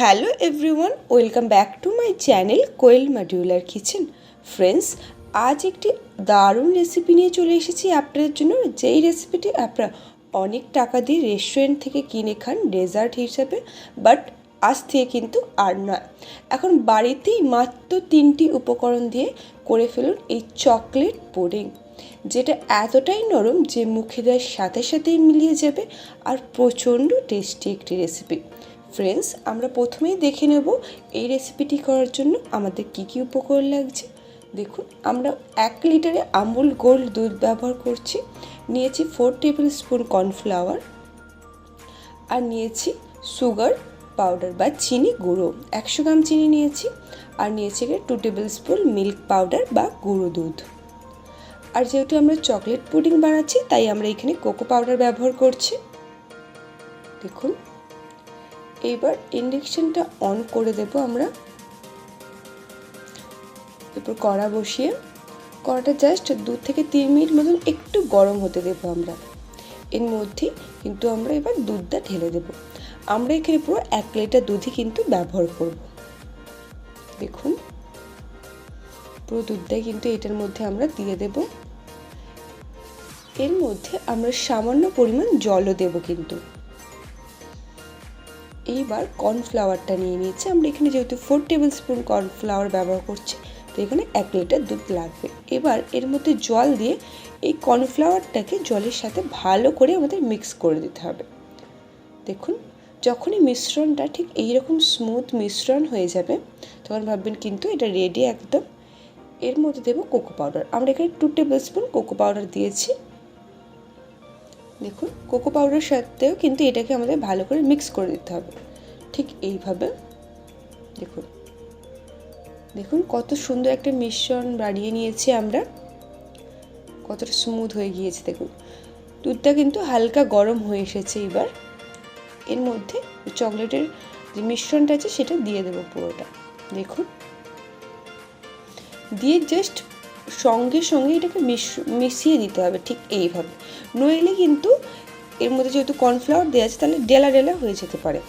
Hello everyone, welcome back to my channel Koyel modular kitchen. Friends, আজ একটি দারুণ recipe নিয়ে চলে এসেছি আপনাদের জন্য, যেই রেসিপিটি আপনারা অনেক টাকা দিয়ে রেস্টুরেন্ট থেকে কিনে খান ডেজার্ট হিসাবে, বাট আজ থেকে কিন্তু আর নয়। এখন বাড়িতেই মাত্র 3টি উপকরণ দিয়ে করে ফেলুন এই চকলেট পুডিং, যেটা এতটাই নরম যে মুখে দেওয়ার সাথে সাথেই মিলিয়ে যাবে আর প্রচণ্ড টেস্টি একটি রেসিপি। ফ্রেন্ডস, আমরা প্রথমেই দেখে নেব এই রেসিপিটি করার জন্য আমাদের কি কি উপকরণ লাগছে। দেখুন, আমরা 1 লিটারে আমুল গোল্ড দুধ ব্যবহার করছি, নিয়েছি 4 টেবিল স্পুন কর্নফ্লাওয়ার, আর নিয়েছি সুগার পাউডার বা চিনি গুঁড়ো 100 গ্রাম চিনি নিয়েছি, আর নিয়েছি 2 টেবিল স্পুন মিল্ক পাউডার বা গুঁড়ো দুধ। আর যেহেতু আমরা চকলেট পুডিং বানাচ্ছি তাই আমরা এখানে কোকো পাউডার ব্যবহার করছি। দেখুন, এইবার ইন্ডাকশনটা অন করে দেব আমরা। এরপর কড়া বসিয়ে কড়াটা জাস্ট 2 থেকে 3 মিনিট মতন একটু গরম হতে দেব আমরা। এর মধ্যে কিন্তু আমরা এবার দুধটা ঢেলে দেব। আমরা এখানে পুরো 1 লিটার দুধই কিন্তু ব্যবহার করব। দেখুন, পুরো দুধটাই কিন্তু এটার মধ্যে আমরা দিয়ে দেব। এর মধ্যে আমরা সামান্য পরিমাণ জলও দেব কিন্তু। এইবার কর্নফ্লাওয়ারটা নিয়ে নিয়েছি আমরা, এখানে যেহেতু 4 টেবিল স্পুন কর্নফ্লাওয়ার ব্যবহার করছি তো এখানে 1 লিটার দুধ লাগবে। এবার এর মধ্যে জল দিয়ে এই কর্নফ্লাওয়ারটাকে জলের সাথে ভালো করে আমাদের মিক্স করে দিতে হবে। দেখুন, যখনই মিশ্রণটা ঠিক এইরকম স্মুথ মিশ্রণ হয়ে যাবে তখন ভাববেন কিন্তু এটা রেডি একদম। এর মধ্যে দেবো কোকো পাউডার। আমরা এখানে 2 টেবিল স্পুন কোকো পাউডার দিয়েছি। দেখুন, কোকো পাউডার সাথেও কিন্তু এটাকে আমাদের ভালো করে মিক্স করে দিতে হবে, ঠিক এইভাবে। দেখুন দেখুন কত সুন্দর একটা মিশ্রণ বানিয়ে নিয়েছি আমরা, কতটা স্মুথ হয়ে গিয়েছে। দেখুন, দুধটা কিন্তু হালকা গরম হয়ে এসেছে। এবার এর মধ্যে চকলেটের যে মিশ্রণটা আছে সেটা দিয়ে দেবো পুরোটা। দেখুন, দিয়ে জাস্ট সঙ্গে সঙ্গে এটাকে মিশিয়ে দিতে হবে ঠিক এইভাবে, নইলে কিন্তু এর মধ্যে যেহেতু কর্নফ্লাওয়ার দেওয়া আছে তাহলে ডেলা ডেলা হয়ে যেতে পারে।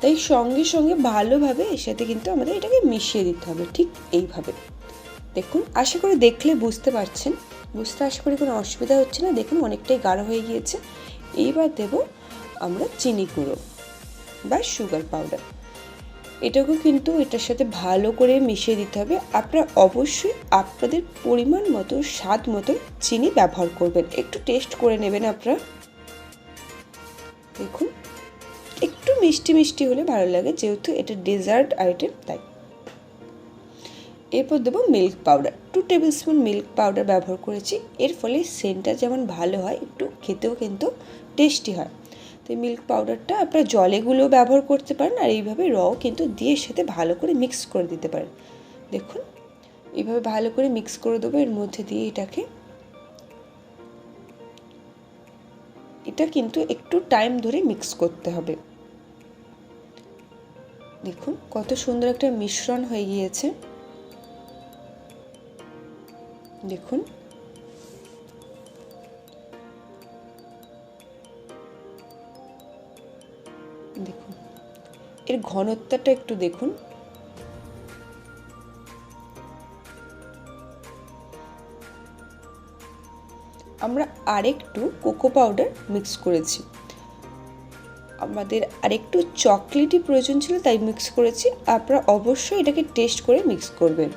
তাই সঙ্গে সঙ্গে ভালোভাবে এর সাথে কিন্তু আমাদের এটাকে মিশিয়ে দিতে হবে ঠিক এইভাবে। দেখুন, আশা করি দেখলে বুঝতে পারছেন, বুঝতে আশা করি কোনো অসুবিধা হচ্ছে না। দেখুন, অনেকটাই গাঢ় হয়ে গিয়েছে। এইবার দেব আমরা চিনি গুঁড়ো বা সুগার পাউডার। এটাকেও কিন্তু এটার সাথে ভালো করে মিশিয়ে দিতে হবে। আপনারা অবশ্যই আপনাদের পরিমাণ মতো স্বাদ মতো চিনি ব্যবহার করবেন, একটু টেস্ট করে নেবেন আপনারা। দেখুন, একটু মিষ্টি মিষ্টি হলে ভালো লাগে, যেহেতু এটা ডেজার্ট আইটেম তাই। এরপর দেবো milk powder, 2 table spoon milk powder ব্যবহার করেছি। এর ফলে সেন্টটা যেমন ভালো হয়, একটু খেতেও কিন্তু টেস্টি হয়। তো মিল্ক পাউডারটা আপনারা জলে গুলেও ব্যবহার করতে পারেন, আর এইভাবে রও কিন্তু দিয়ে এর সাথে ভালো করে মিক্স করে দিতে পারেন। দেখুন, এইভাবে ভালো করে মিক্স করে দেবো এর মধ্যে দিয়ে এটাকে। এটা কিন্তু একটু টাইম ধরে মিক্স করতে হবে। দেখুন কত সুন্দর একটা মিশ্রণ হয়ে গিয়েছে। দেখুন, দেখুন এর ঘনত্বটা একটু দেখুন। আমরা আরেকটু কোকো পাউডার মিক্স করেছি, আমাদের আরেকটু চকলেটই প্রয়োজন ছিল তাই মিক্স করেছি। আপনারা অবশ্যই এটাকে টেস্ট করে মিক্স করবেন।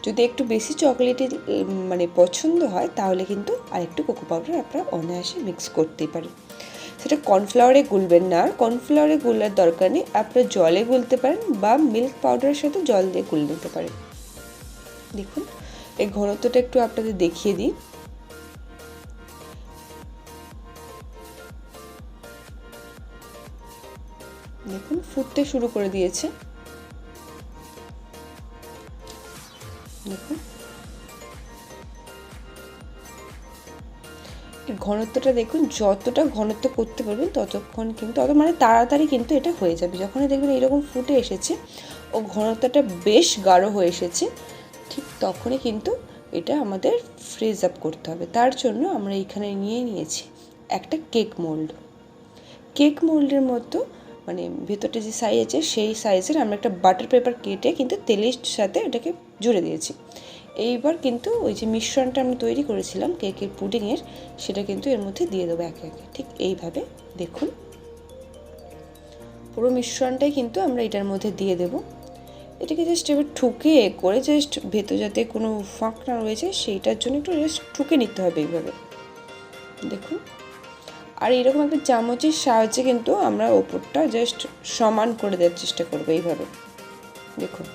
যদি একটু বেশি চকলেটের পছন্দ হয় তাহলে কিন্তু আরেকটু কোকো পাউডার আপনারা অনায়াসে মিক্স করতেই পারেন। সেটা কর্নফ্লাওয়ারে গুলবেন না, আর কর্নফ্লাওয়ারে গুলার দরকার নেই, আপনারা জলে গুলতে পারেন বা মিল্ক পাউডারের সাথে জল দিয়ে গুলে নিতে পারেন। দেখুন, এই ঘনত্বটা একটু আপনাদের দেখিয়ে দিই। দেখুন, ফুটতে শুরু করে দিয়েছে। দেখুন, এর ঘনত্বটা দেখুন, যতটা ঘনত্ব করতে পারবেন ততক্ষণ কিন্তু তাড়াতাড়ি কিন্তু এটা হয়ে যাবে। যখনই দেখবেন এরকম ফুটে এসেছে ও ঘনত্বটা বেশ গাঢ় হয়ে এসেছে, ঠিক তখনই কিন্তু এটা আমাদের ফ্রিজ আপ করতে হবে। তার জন্য আমরা এখানে নিয়েছি একটা কেক মোল্ড। কেক মোল্ডের মতো মানে ভেতরটা যে সাইজ আছে সেই সাইজের আমরা একটা বাটার পেপার কেটে কিন্তু তেলের সাথে এটাকে জুড়ে দিয়েছি। এইবার কিন্তু ওই যে মিশ্রণটা আমরা তৈরি করেছিলাম কেকের পুডিংয়ের, সেটা কিন্তু এর মধ্যে দিয়ে দেবো একে একে। ঠিক এইভাবে দেখুন পুরো মিশ্রণটাই কিন্তু আমরা এটার মধ্যে দিয়ে দেব। এটাকে জাস্ট এবার ঠুকে করে জাস্ট ভেতর যাতে কোনো ফাঁক না রয়েছে সেইটার জন্য একটু জাস্ট ঠুকে নিতে হবে এইভাবে দেখুন। আর এরকম একটা চামচের সাহায্যে কিন্তু আমরা ওপরটা জাস্ট সমান করে দেওয়ার চেষ্টা করবো এইভাবে দেখুন।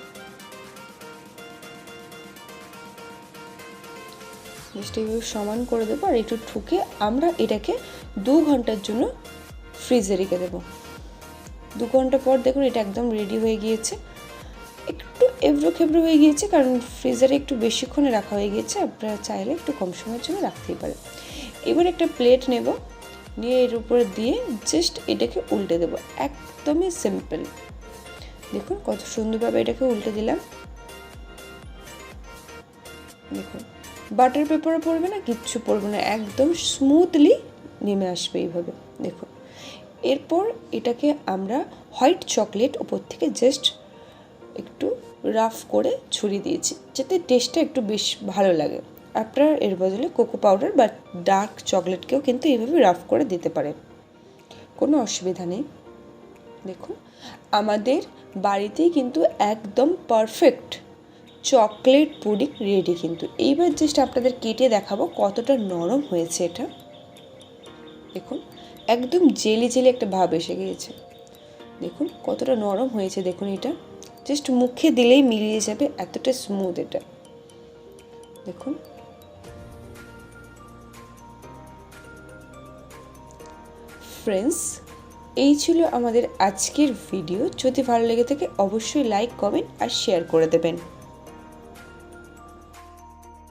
জাস্ট এইভাবে সমান করে দেবো আর একটু ঠুকে আমরা এটাকে 2 ঘন্টার জন্য ফ্রিজে রেখে দেবো। 2 ঘন্টা পর দেখুন এটা একদম রেডি হয়ে গিয়েছে। একটু এবড়ো খেবড়ো হয়ে গিয়েছে কারণ ফ্রিজারে একটু বেশিক্ষণে রাখা হয়ে গিয়েছে, আপনারা চাইলে একটু কম সময়ের জন্য রাখতেই পারেন। এবার একটা প্লেট নেব, নিয়ে এর উপরে দিয়ে জাস্ট এটাকে উল্টে দেবো, একদমই সিম্পল। দেখুন কত সুন্দরভাবে এটাকে উল্টে দিলাম। দেখুন বাটার পেপারও পড়বে না, কিচ্ছু পড়বে না, একদম স্মুথলি নেমে আসবে এইভাবে দেখুন। এরপর এটাকে আমরা হোয়াইট চকলেট উপর থেকে জাস্ট একটু রাফ করে ছড়িয়ে দিয়েছি যাতে টেস্টটা একটু বেশ ভালো লাগে। আপনারা এর বদলে কোকো পাউডার বা ডার্ক চকলেটকেও কিন্তু এইভাবে রাফ করে দিতে পারেন, কোনো অসুবিধা নেই। দেখুন আমাদের বাড়িতেই কিন্তু একদম পারফেক্ট চকলেট পুডিং রেডি কিন্তু। এইবার জাস্ট আপনাদের কেটে দেখাবো কতটা নরম হয়েছে এটা। দেখুন একদম জেলি জেলি একটা ভাব এসে গিয়েছে, দেখুন কতটা নরম হয়েছে। দেখুন এটা জাস্ট মুখে দিলেই মিলিয়ে যাবে, এতটা স্মুথ এটা দেখুন। ফ্রেন্ডস এই ছিল আমাদের আজকের ভিডিও। যদি ভালো লেগে থাকে অবশ্যই লাইক, কমেন্ট আর শেয়ার করে দেবেন।